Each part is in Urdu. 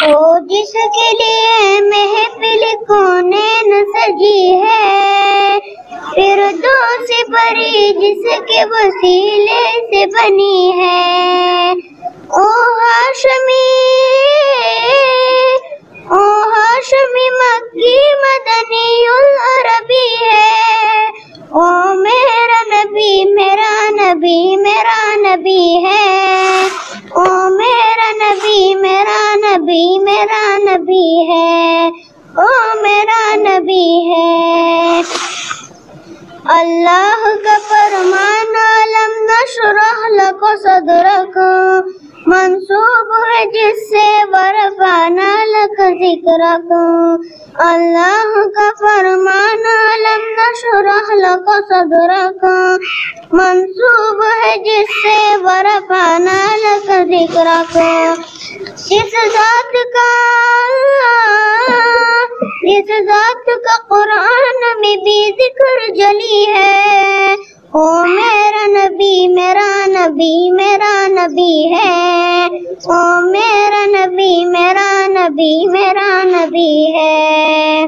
وہ جس کے لیے محفل کونین سجی ہے، فردوس پری جس کے وسیلے سے بنی ہے۔ او ہاشمی مکی مدنی العربی ہے، او میرا نبی میرا نبی میرا نبی ہے، او میرا نبی میرا نبی میرا نبی ہے، او میرا نبی ہے۔ اللہ کا فرمان علم نشرح لک صدرک منسوب ہے جس سے ورفعنا لک ذکرک۔ اللہ کا فرمان علم نشرح لک صدرک منسوب ہے جس سے ورفعنا لک ذکرک۔ جس ذات کا قرآن میں بھی ذکر جلی ہے، او میرا نبی میرا نبی میرا نبی ہے، او میرا نبی میرا نبی میرا نبی ہے۔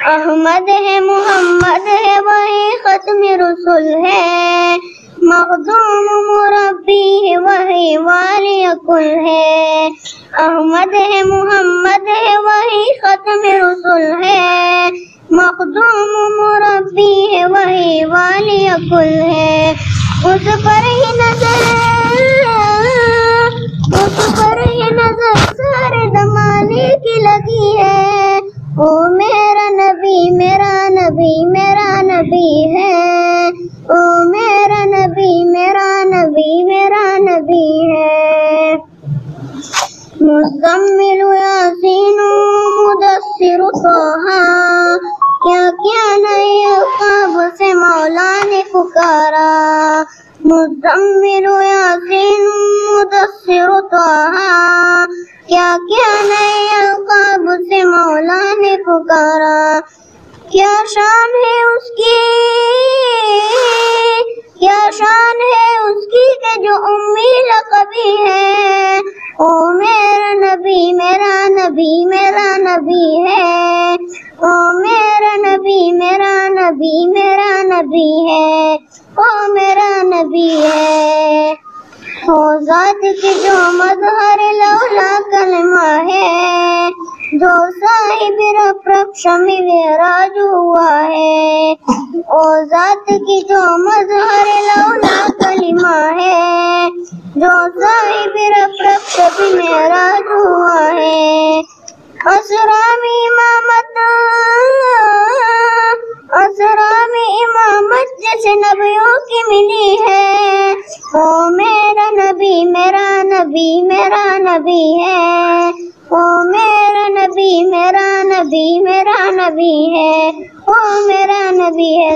احمد ہے محمد ہے وہی ختم رسول ہے، مخدوم مربی ہے وہی والی کل ہے۔ احمد ہے محمد ہے وہی ختم رسول ہے، مخدوم مربی ہے وہی والی کل ہے۔ اس پر ہی نظر سارے زمانے کی لگی ہے، او میرا نبی میرا نبی میرا نبی ہے، او میرا نبی میرا نبی میرا نبی ہے۔ مزمل یاسین مدثر طٰہٰ، کیا نئے القاب سے مولا نے پکارا۔ مزمل یاسین مدثر طٰہٰ، کیا نئے القاب سے مولا نے پکارا۔ کیا شان ہے اس کی کہ جو امی لقبی ہے، او میرا نبی میرا نبی میرا نبی ہے، او میرا نبی میرا نبی میرا نبی ہے، او میرا نبی ہے۔ وہ ذات کی جو مظہر لولا کلمہ ہے، جو صاحب رب شمع معراج ہوا ہے۔ وہ ذات کی جو مظہر لولا کلمہ ہے، جو صاحب رب شمع معراج ہوا ہے۔ اسرا میں امامت جیسے نبیوں کی ملی ہے، او میرا نبی میرا نبی میرا نبی ہے، او میرا نبی میرا نبی میرا نبی ہے، او میرا نبی ہے۔